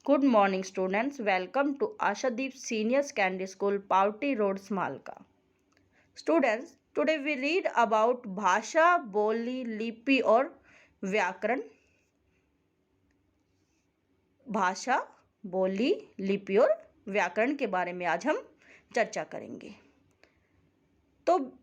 Good morning, students. Welcome to Ashadeep Senior Secondary School, Pauti Road, Smalka. Students, today we read about भाषा, बोली, लिपि और व्याकरण. भाषा, बोली, लिपि और व्याकरण के बारे में आज हम चर्चा करेंगे. तो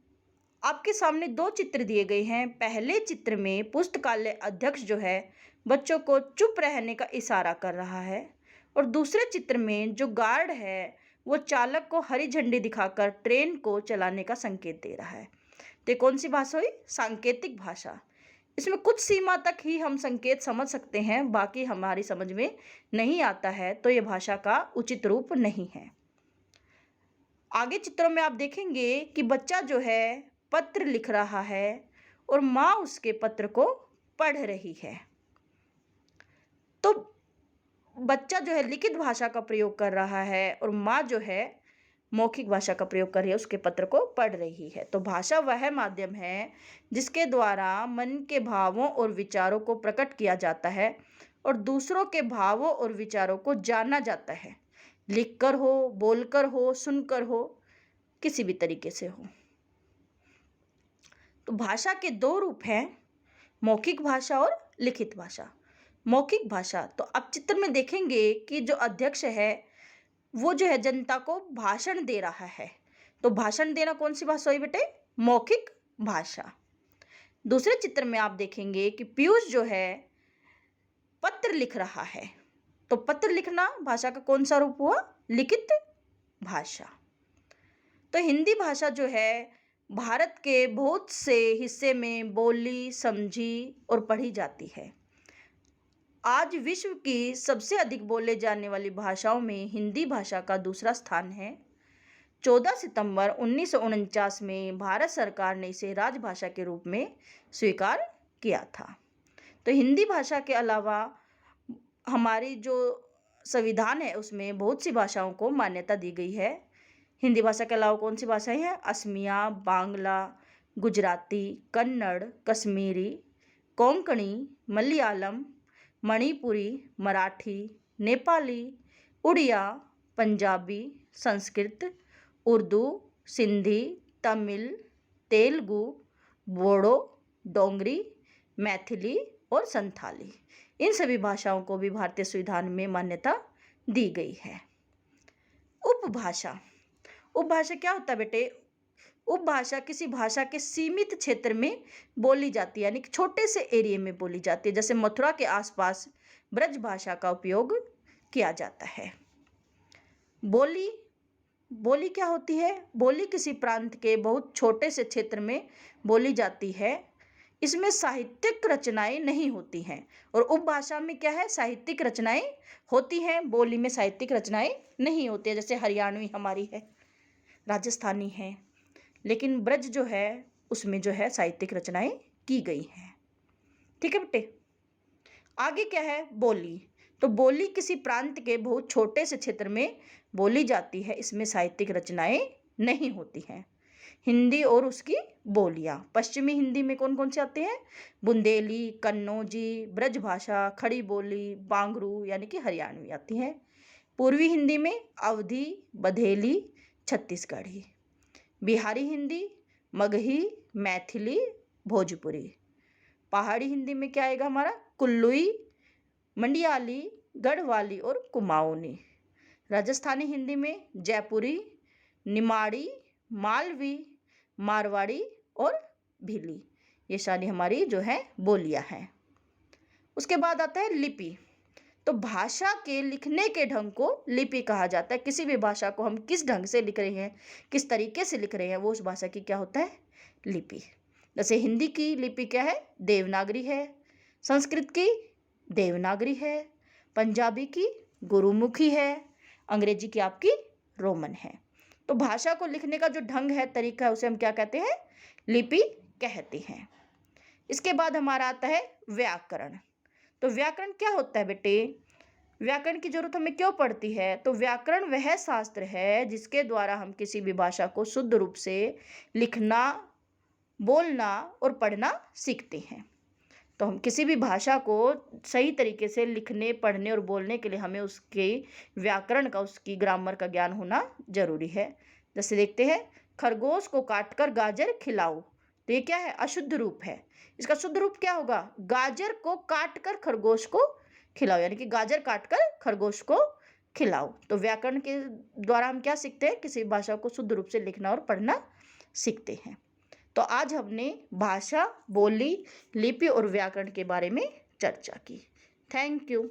आपके सामने दो चित्र दिए गए हैं. पहले चित्र में पुस्तकालय अध्यक्ष जो है बच्चों को चुप रहने का इशारा कर रहा है और दूसरे चित्र में जो गार्ड है वो चालक को हरी झंडी दिखाकर ट्रेन को चलाने का संकेत दे रहा है. तो कौन सी भाषा हुई? सांकेतिक भाषा. इसमें कुछ सीमा तक ही हम संकेत समझ सकते हैं, बाकी हमारी समझ में नहीं आता है, तो ये भाषा का उचित रूप नहीं है. आगे चित्रों में आप देखेंगे कि बच्चा जो है पत्र लिख रहा है और माँ उसके पत्र को पढ़ रही है. तो बच्चा जो है लिखित भाषा का प्रयोग कर रहा है और माँ जो है मौखिक भाषा का प्रयोग कर रही है, उसके पत्र को पढ़ रही है. तो भाषा वह माध्यम है जिसके द्वारा मन के भावों और विचारों को प्रकट किया जाता है और दूसरों के भावों और विचारों को जाना जाता है. लिखकर हो, बोलकर हो, सुनकर हो, किसी भी तरीके से हो. तो भाषा के दो रूप हैं, मौखिक भाषा और लिखित भाषा. मौखिक भाषा, तो आप चित्र में देखेंगे कि जो अध्यक्ष है वो जो है जनता को भाषण दे रहा है. तो भाषण देना कौन सी भाषा हुई बेटे? मौखिक भाषा. दूसरे चित्र में आप देखेंगे कि पीयूष जो है पत्र लिख रहा है. तो पत्र लिखना भाषा का कौन सा रूप हुआ? लिखित भाषा. तो हिंदी भाषा जो है भारत के बहुत से हिस्से में बोली, समझी और पढ़ी जाती है. आज विश्व की सबसे अधिक बोले जाने वाली भाषाओं में हिंदी भाषा का दूसरा स्थान है. 14 सितंबर 1949 में भारत सरकार ने इसे राजभाषा के रूप में स्वीकार किया था. तो हिंदी भाषा के अलावा हमारी जो संविधान है उसमें बहुत सी भाषाओं को मान्यता दी गई है. हिंदी भाषा के अलावा कौन सी भाषाएं हैं? असमिया, बांग्ला, गुजराती, कन्नड़, कश्मीरी, कोंकणी, मलयालम, मणिपुरी, मराठी, नेपाली, उड़िया, पंजाबी, संस्कृत, उर्दू, सिंधी, तमिल, तेलुगु, बोडो, डोंगरी, मैथिली और संथाली. इन सभी भाषाओं को भी भारतीय संविधान में मान्यता दी गई है. उपभाषा. उपभाषा क्या होता है बेटे? उपभाषा किसी भाषा के सीमित क्षेत्र में बोली जाती है, यानी कि छोटे से एरिया में बोली जाती है. जैसे मथुरा के आसपास ब्रज भाषा का उपयोग किया जाता है. बोली. बोली क्या होती है? बोली किसी प्रांत के बहुत छोटे से क्षेत्र में बोली जाती है. इसमें साहित्यिक रचनाएं नहीं होती हैं. और उपभाषा में क्या है? साहित्यिक रचनाएं होती हैं. बोली में साहित्यिक रचनाएं नहीं होती है. जैसे हरियाणवी हमारी है, राजस्थानी है, लेकिन ब्रज जो है उसमें जो है साहित्यिक रचनाएं की गई हैं. ठीक है बेटे. आगे क्या है? बोली. तो बोली किसी प्रांत के बहुत छोटे से क्षेत्र में बोली जाती है. इसमें साहित्यिक रचनाएं नहीं होती हैं. हिंदी और उसकी बोलियां. पश्चिमी हिंदी में कौन कौन से आते हैं? बुंदेली, कन्नौजी, ब्रजभाषा, खड़ी बोली, बांगरू यानी कि हरियाणवी आती है. पूर्वी हिंदी में अवधी, बघेली, छत्तीसगढ़ी. बिहारी हिंदी मगही, मैथिली, भोजपुरी. पहाड़ी हिंदी में क्या आएगा हमारा? कुल्लुई, मंडियाली, गढ़वाली और कुमाऊनी. राजस्थानी हिंदी में जयपुरी, निमाड़ी, मालवी, मारवाड़ी और भीली. ये सारी हमारी जो है बोलियां हैं. उसके बाद आता है लिपि. तो भाषा के लिखने के ढंग को लिपि कहा जाता है. किसी भी भाषा को हम किस ढंग से लिख रहे हैं, किस तरीके से लिख रहे हैं, वो उस भाषा की क्या होता है? लिपि. जैसे हिंदी की लिपि क्या है? देवनागरी है. संस्कृत की देवनागरी है. पंजाबी की गुरुमुखी है. अंग्रेजी की आपकी रोमन है. तो भाषा को लिखने का जो ढंग है, तरीका है, उसे हम क्या कहते हैं? लिपि कहते हैं. इसके बाद हमारा आता है व्याकरण. तो व्याकरण क्या होता है बेटे? व्याकरण की जरूरत हमें क्यों पड़ती है? तो व्याकरण वह शास्त्र है जिसके द्वारा हम किसी भी भाषा को शुद्ध रूप से लिखना, बोलना और पढ़ना सीखते हैं. तो हम किसी भी भाषा को सही तरीके से लिखने, पढ़ने और बोलने के लिए हमें उसके व्याकरण का, उसकी ग्रामर का ज्ञान होना ज़रूरी है। जैसे देखते हैं, खरगोश को काटकर गाजर खिलाओ। तो ये क्या है? अशुद्ध रूप है। इसका शुद्ध रूप क्या होगा? गाजर को काटकर खरगोश को खिलाओ, यानी कि गाजर काटकर खरगोश को खिलाओ। तो व्याकरण के द्वारा हम क्या सीखते हैं? किसी भाषा को शुद्ध रूप से लिखना और पढ़ना सीखते हैं। तो आज हमने भाषा, बोली, लिपि और व्याकरण के बारे में चर्चा की। Thank you.